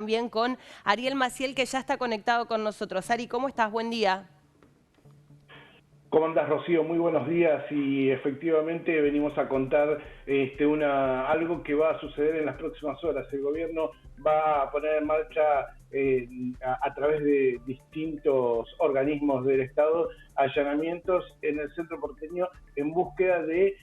También con Ariel Maciel, que ya está conectado con nosotros. Ari, ¿cómo estás? Buen día. ¿Cómo andás, Rocío? Muy buenos días y efectivamente venimos a contar algo que va a suceder en las próximas horas. El gobierno va a poner en marcha a través de distintos organismos del Estado allanamientos en el centro porteño en búsqueda de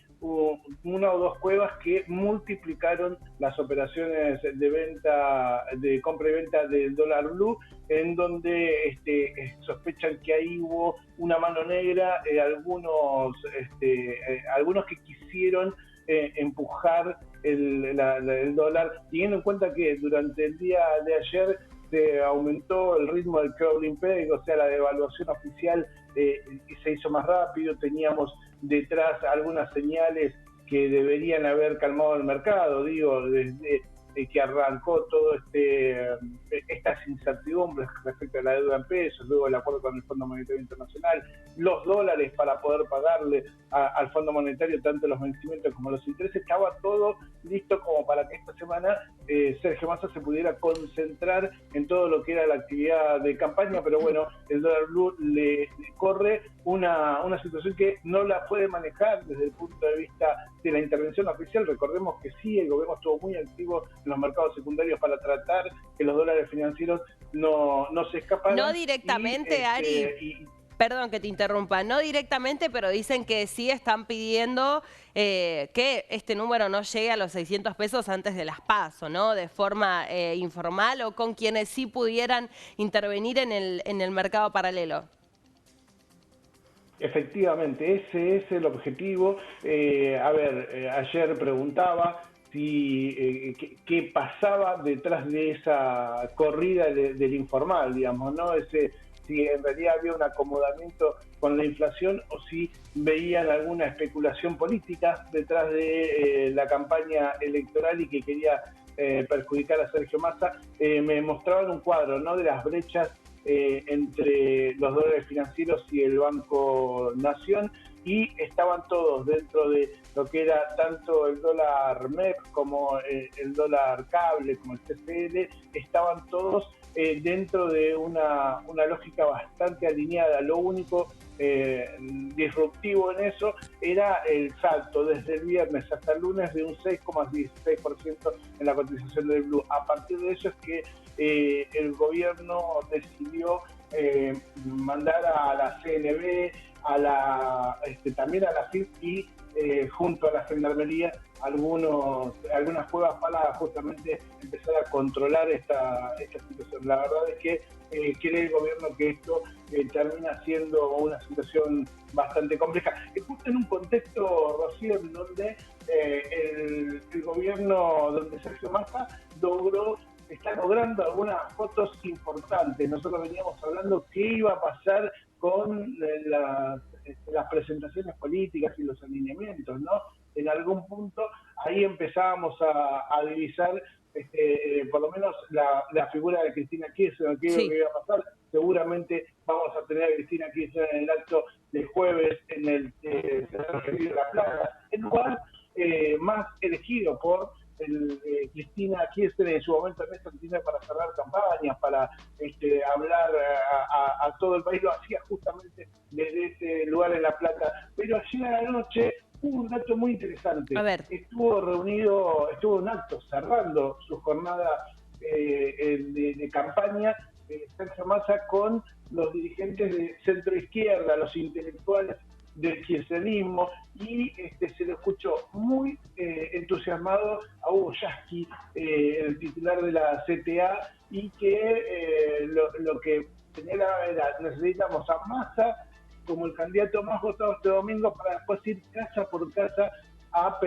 una o dos cuevas que multiplicaron las operaciones de venta, de compra y venta del dólar blue, en donde sospechan que ahí hubo una mano negra, algunos que quisieron empujar el dólar, teniendo en cuenta que durante el día de ayer se aumentó el ritmo del crawling peg, o sea, la devaluación oficial se hizo más rápido, teníamos detrás algunas señales que deberían haber calmado el mercado, digo, desde que arrancó todo estas incertidumbres respecto a la deuda en pesos, luego el acuerdo con el Fondo Monetario Internacional, los dólares para poder pagarle al Fondo Monetario tanto los vencimientos como los intereses, estaba todo listo como para que esta semana Sergio Massa se pudiera concentrar en todo lo que era la actividad de campaña, pero bueno, el dólar blue le corre una situación que no la puede manejar desde el punto de vista de la intervención oficial. Recordemos que sí, el gobierno estuvo muy activo en los mercados secundarios para tratar que los dólares financieros no se escaparan. No directamente, Ari. Perdón que te interrumpa, no directamente, pero dicen que sí están pidiendo que este número no llegue a los 600 pesos antes de las PASO, ¿no? De forma informal o con quienes sí pudieran intervenir en el mercado paralelo. Efectivamente, ese es el objetivo. Ayer preguntaba qué pasaba detrás de esa corrida del informal, digamos, ¿no? Si en realidad había un acomodamiento con la inflación o si veían alguna especulación política detrás de la campaña electoral y que quería perjudicar a Sergio Massa. Me mostraban un cuadro, ¿no?, de las brechas entre los dólares financieros y el Banco Nación, y estaban todos dentro de lo que era tanto el dólar MEP como el dólar cable, como el CCL, estaban todos dentro de una lógica bastante alineada. Lo único disruptivo en eso era el salto desde el viernes hasta el lunes de un 6,16% en la cotización del blue. A partir de eso es que el gobierno decidió mandar a la CNB, también a la FIP y junto a la Gendarmería algunas pruebas para justamente empezar a controlar esta situación. La verdad es que cree el gobierno que esto termina siendo una situación bastante compleja. Justo en un contexto, Rocío, en donde el gobierno, donde Sergio Massa está logrando algunas fotos importantes. Nosotros veníamos hablando qué iba a pasar con las presentaciones políticas y los alineamientos, ¿no? En algún punto ahí empezábamos a divisar por lo menos la figura de Cristina Kirchner, qué es lo que iba a pasar. Seguramente vamos a tener a Cristina Kirchner en el acto de jueves en el de La Plata, el lugar más elegido por Cristina Kirchner, en su momento Ernesto Cristina, para cerrar campañas, para hablar a todo el país. Lo hacía justamente desde ese lugar en La Plata. Pero ayer a la noche hubo un dato muy interesante. A ver. Estuvo un acto cerrando su jornada de campaña Sergio Massa con los dirigentes de centro izquierda, los intelectuales del kirchnerismo, y se lo escuchó muy entusiasmado a Hugo Yasky, el titular de la CTA, y que lo que señalaba era: necesitamos a Massa como el candidato más votado este domingo para después ir casa por casa a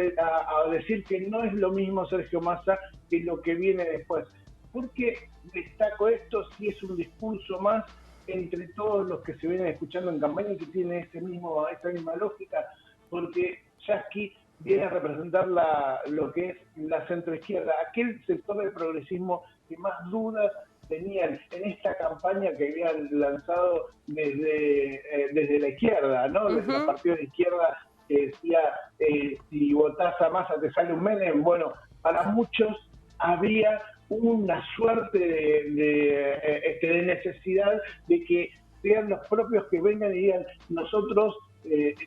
decir que no es lo mismo Sergio Massa que lo que viene después. ¿Por qué destaco esto? Si es un discurso más entre todos los que se vienen escuchando en campaña y que tiene esta misma lógica, porque Yasky viene a representar lo que es la centroizquierda, aquel sector del progresismo que más dudas tenían en esta campaña que habían lanzado desde la izquierda, ¿no? Desde los partidos de izquierda, que decía, si votás a Massa te sale un Menem. Bueno, para muchos había una suerte de necesidad de que sean los propios que vengan y digan, nosotros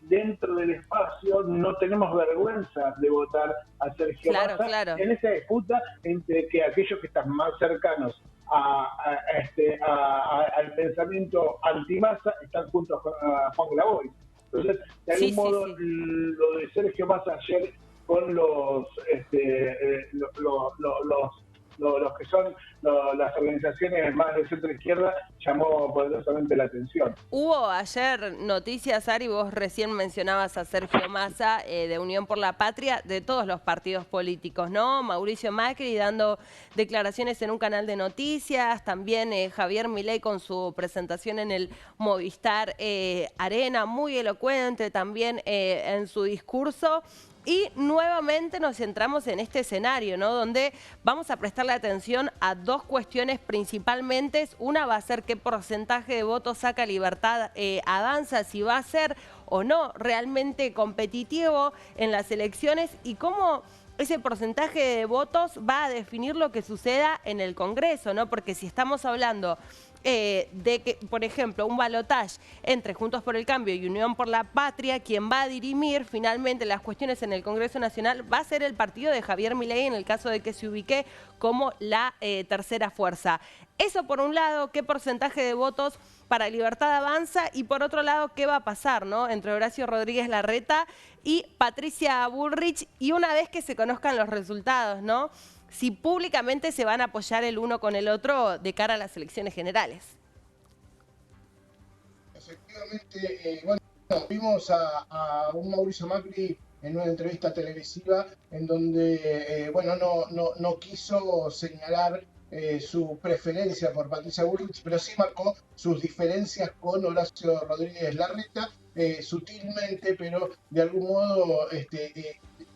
dentro del espacio no tenemos vergüenza de votar a Sergio Massa, claro. en esa disputa entre que aquellos que están más cercanos al pensamiento anti-Massa están juntos a Juan Grabois. Entonces, de algún modo, lo de Sergio Massa ayer con los que son las organizaciones más de centro izquierda llamó poderosamente la atención. Hubo ayer noticias, Ari, vos recién mencionabas a Sergio Massa de Unión por la Patria, de todos los partidos políticos, ¿no? Mauricio Macri dando declaraciones en un canal de noticias, también Javier Milei con su presentación en el Movistar Arena, muy elocuente también en su discurso. Y nuevamente nos centramos en este escenario, ¿no? Donde vamos a prestarle atención a dos cuestiones principalmente. Una va a ser qué porcentaje de votos saca Libertad Avanza, si va a ser o no realmente competitivo en las elecciones y cómo ese porcentaje de votos va a definir lo que suceda en el Congreso, ¿no? Porque si estamos hablando de que, por ejemplo, un balotaje entre Juntos por el Cambio y Unión por la Patria, quien va a dirimir finalmente las cuestiones en el Congreso Nacional va a ser el partido de Javier Milei en el caso de que se ubique como la tercera fuerza. Eso por un lado, qué porcentaje de votos para Libertad Avanza y por otro lado, qué va a pasar, ¿no? Entre Horacio Rodríguez Larreta y Patricia Bullrich y una vez que se conozcan los resultados, ¿no? Si públicamente se van a apoyar el uno con el otro de cara a las elecciones generales. Efectivamente, bueno, vimos a un Mauricio Macri en una entrevista televisiva en donde, bueno, no quiso señalar su preferencia por Patricia Bullrich, pero sí marcó sus diferencias con Horacio Rodríguez Larreta, sutilmente, pero de algún modo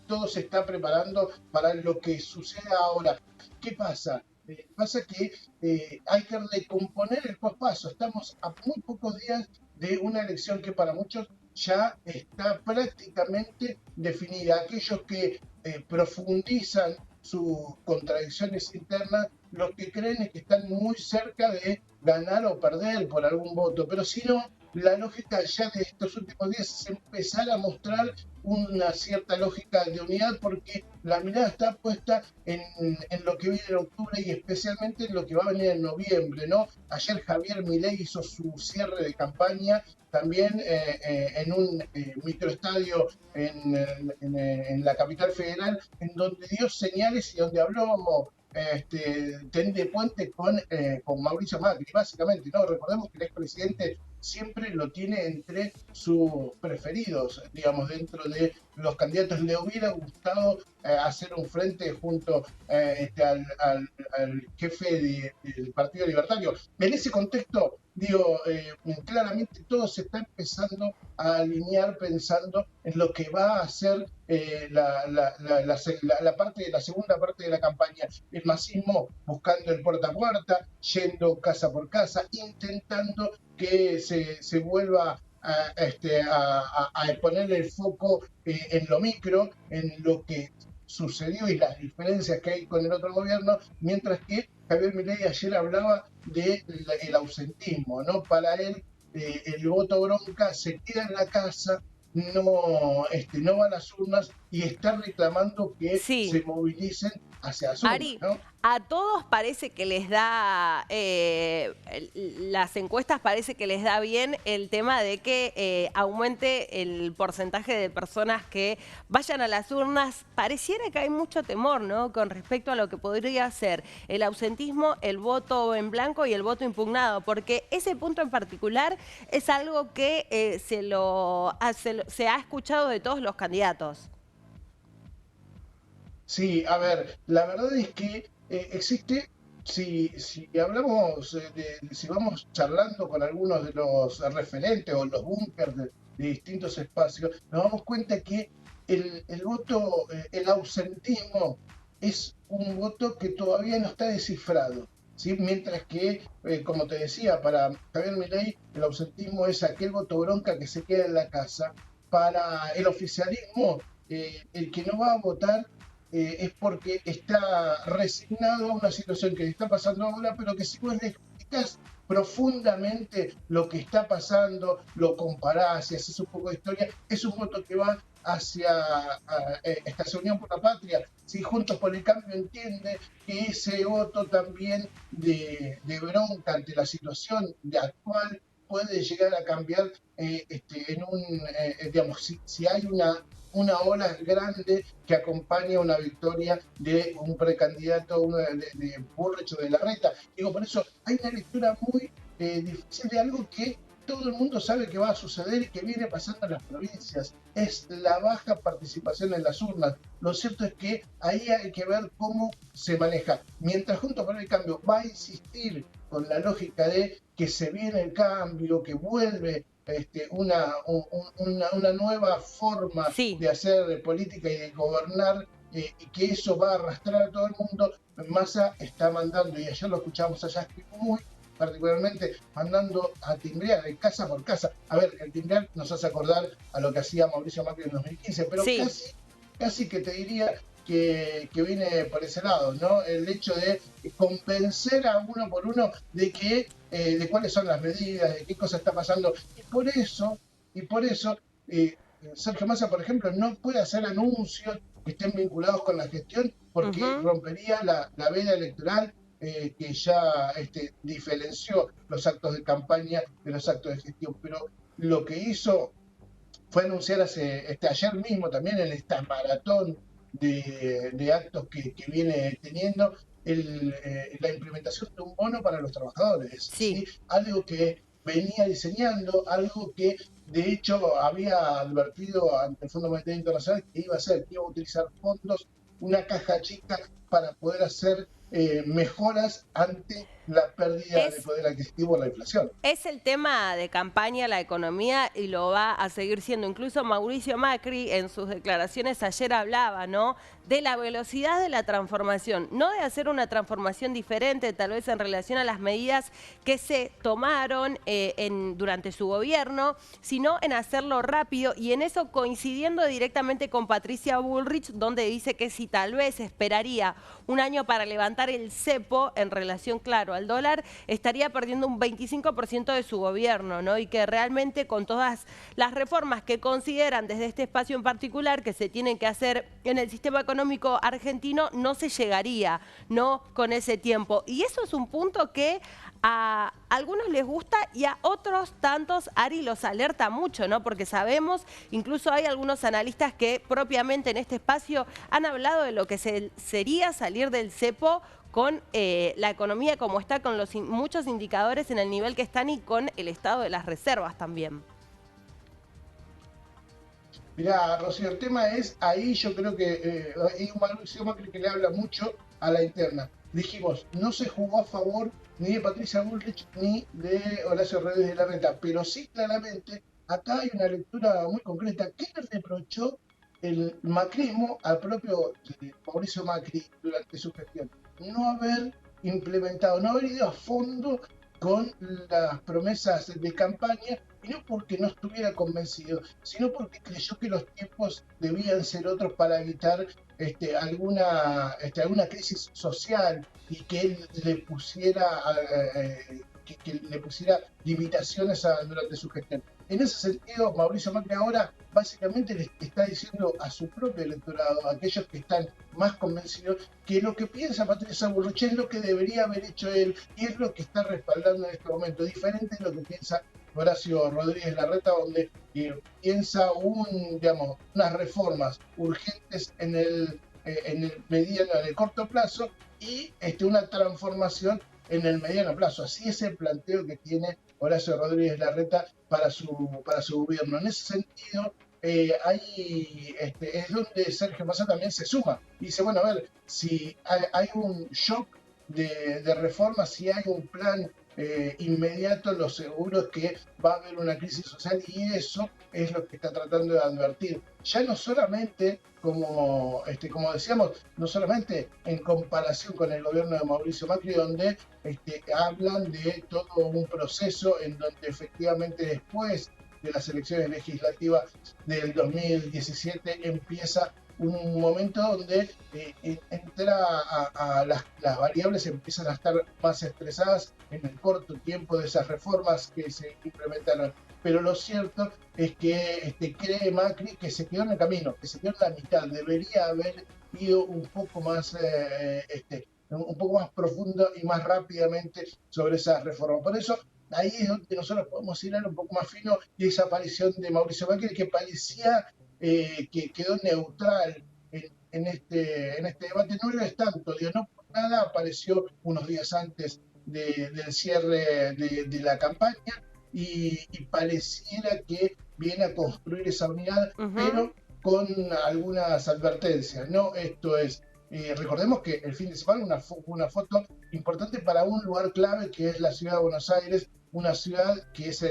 todo se está preparando para lo que suceda ahora. ¿Qué pasa? Pasa que hay que recomponer el pospaso. Estamos a muy pocos días de una elección que para muchos ya está prácticamente definida. Aquellos que profundizan sus contradicciones internas, lo que creen es que están muy cerca de ganar o perder por algún voto, pero si no, la lógica ya de estos últimos días es empezar a mostrar una cierta lógica de unidad porque la mirada está puesta en lo que viene en octubre y especialmente en lo que va a venir en noviembre, ¿no? Ayer Javier Milei hizo su cierre de campaña también en un microestadio en la capital federal, en donde dio señales y donde habló de puente con Mauricio Macri, básicamente, ¿no? Recordemos que el expresidente siempre lo tiene entre sus preferidos, digamos, dentro de los candidatos. Le hubiera gustado hacer un frente junto al jefe del Partido Libertario. En ese contexto, digo, claramente todo se está empezando a alinear pensando en lo que va a ser la segunda parte de la campaña. El masismo buscando el puerta a puerta, yendo casa por casa, intentando que se vuelva a poner el foco en lo micro, en lo que sucedió y las diferencias que hay con el otro gobierno, mientras que Javier Milei ayer hablaba del ausentismo, ¿no? Para él, el voto bronca se queda en la casa, no va a las urnas y está reclamando que se movilicen hacia las urnas, Ari, ¿no? a todos parece que les da, las encuestas parece que les da bien el tema de que aumente el porcentaje de personas que vayan a las urnas. Pareciera que hay mucho temor, ¿no? Con respecto a lo que podría ser el ausentismo, el voto en blanco y el voto impugnado, porque ese punto en particular es algo que se ha escuchado de todos los candidatos. Sí, a ver, la verdad es que existe, si hablamos, si vamos charlando con algunos de los referentes o los búnkers de distintos espacios, nos damos cuenta que el voto, el ausentismo es un voto que todavía no está descifrado, ¿sí? Mientras que, como te decía, para Javier Milei el ausentismo es aquel voto bronca que se queda en la casa. Para el oficialismo, el que no va a votar es porque está resignado a una situación que le está pasando ahora, pero que si vos le explicás profundamente lo que está pasando, lo comparás y haces un poco de historia, es un voto que va hacia esta Unión por la Patria. Si Juntos por el Cambio entiende que ese voto también de bronca ante la situación de actual puede llegar a cambiar digamos, si hay una ola grande que acompaña una victoria de un precandidato de Bullrich o de Larreta. Digo, por eso hay una lectura muy difícil de algo que todo el mundo sabe que va a suceder y que viene pasando en las provincias. Es la baja participación en las urnas. Lo cierto es que ahí hay que ver cómo se maneja. Mientras Juntos por el Cambio va a insistir con la lógica de que se viene el cambio, que vuelve una nueva forma Sí. de hacer política y de gobernar, y que eso va a arrastrar a todo el mundo, Massa está mandando, y ayer lo escuchamos allá, muy particularmente mandando a timbrear de casa por casa. A ver, el timbrear nos hace acordar a lo que hacía Mauricio Macri en 2015, pero Sí. casi que te diría que viene por ese lado, ¿no? El hecho de convencer a uno por uno de que de cuáles son las medidas, de qué cosa está pasando. Y por eso Sergio Massa, por ejemplo, no puede hacer anuncios que estén vinculados con la gestión porque rompería la veda electoral que ya diferenció los actos de campaña de los actos de gestión. Pero lo que hizo fue anunciar ayer mismo también en esta maratón de actos que viene teniendo la implementación de un bono para los trabajadores. Sí. ¿Sí? Algo que venía diseñando, algo que de hecho había advertido ante el Fondo Monetario Internacional que iba a utilizar fondos, una caja chica para poder hacer mejoras ante la pérdida de poder adquisitivo o la inflación. Es el tema de campaña, la economía, y lo va a seguir siendo. Incluso Mauricio Macri en sus declaraciones ayer hablaba, ¿no?, de la velocidad de la transformación, no de hacer una transformación diferente, tal vez en relación a las medidas que se tomaron durante su gobierno, sino en hacerlo rápido, y en eso coincidiendo directamente con Patricia Bullrich, donde dice que si tal vez esperaría un año para levantar el cepo en relación, claro, al dólar, estaría perdiendo un 25% de su gobierno, ¿no? Y que realmente con todas las reformas que consideran desde este espacio en particular que se tienen que hacer en el sistema económico argentino, no se llegaría, ¿no?, con ese tiempo. Y eso es un punto que a algunos les gusta y a otros tantos, Ari, los alerta mucho, ¿no? Porque sabemos, incluso hay algunos analistas que propiamente en este espacio han hablado de lo que sería salir del cepo con la economía como está, con muchos indicadores en el nivel que están y con el estado de las reservas también. Mirá, Rocío, el tema es, ahí yo creo que hay un Mauricio Macri que le habla mucho a la interna. Dijimos, no se jugó a favor ni de Patricia Bullrich ni de Horacio Rodríguez de Larreta, pero sí claramente acá hay una lectura muy concreta. ¿Qué le reprochó el macrismo al propio Mauricio Macri durante su gestión? No haber implementado, no haber ido a fondo con las promesas de campaña, y no porque no estuviera convencido, sino porque creyó que los tiempos debían ser otros para evitar alguna crisis social y que él le pusiera limitaciones durante su gestión. En ese sentido, Mauricio Macri ahora básicamente le está diciendo a su propio electorado, a aquellos que están más convencidos, que lo que piensa Patricia Bullrich es lo que debería haber hecho él y es lo que está respaldando en este momento, diferente de lo que piensa Horacio Rodríguez Larreta, donde piensa unas reformas urgentes en el mediano, en el corto plazo, y una transformación en el mediano plazo. Así es el planteo que tiene Horacio Rodríguez Larreta para su gobierno. En ese sentido, es donde Sergio Massa también se suma. Dice, bueno, a ver, si hay un shock de reforma, si hay un plan inmediato, lo seguro es que va a haber una crisis social, y eso es lo que está tratando de advertir. Ya no solamente, como decíamos, no solamente en comparación con el gobierno de Mauricio Macri, donde hablan de todo un proceso en donde efectivamente después de las elecciones legislativas del 2017 empieza un momento donde las variables empiezan a estar más estresadas en el corto tiempo de esas reformas que se implementaron. Pero lo cierto es que cree Macri que se quedó en el camino, que se quedó en la mitad. Debería haber ido un poco más profundo y más rápidamente sobre esas reformas. Por eso, ahí es donde nosotros podemos ir un poco más fino, y esa aparición de Mauricio Macri, que parecía que quedó neutral en este debate. No lo es tanto, digo, no por nada apareció unos días antes del cierre de la campaña, y pareciera que viene a construir esa unidad, pero con algunas advertencias, ¿no? Esto es, recordemos que el fin de semana una foto importante para un lugar clave que es la ciudad de Buenos Aires, una ciudad que es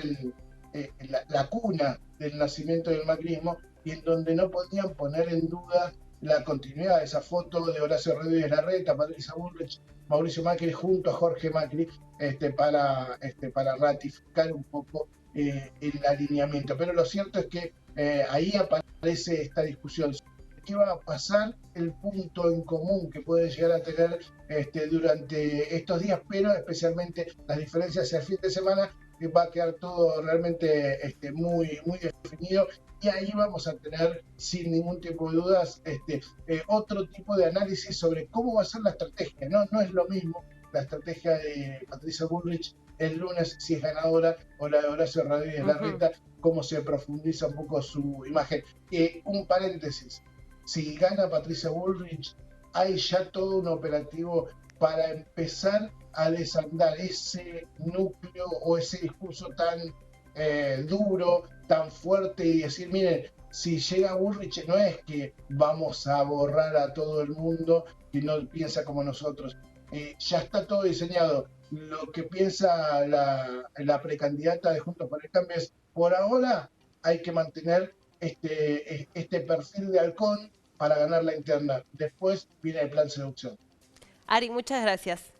la cuna del nacimiento del macrismo, y en donde no podían poner en duda la continuidad de esa foto de Horacio Rodríguez Larreta, Patricia Bullrich, Mauricio Macri junto a Jorge Macri, para ratificar un poco el alineamiento. Pero lo cierto es que ahí aparece esta discusión. ¿Qué va a pasar? El punto en común que puede llegar a tener durante estos días, pero especialmente las diferencias hacia el fin de semana, que va a quedar todo realmente muy, muy definido, y ahí vamos a tener, sin ningún tipo de dudas, otro tipo de análisis sobre cómo va a ser la estrategia. No es lo mismo la estrategia de Patricia Bullrich el lunes, si es ganadora, o la de Horacio Rodríguez Larreta, cómo se profundiza un poco su imagen. Un paréntesis, si gana Patricia Bullrich, hay ya todo un operativo para empezar a desandar ese núcleo o ese discurso tan duro, tan fuerte, y decir, miren, si llega Bullrich no es que vamos a borrar a todo el mundo que no piensa como nosotros. Ya está todo diseñado. Lo que piensa la precandidata de Juntos por el Cambio es, por ahora hay que mantener este perfil de halcón para ganar la interna. Después viene el plan seducción. Ari, muchas gracias.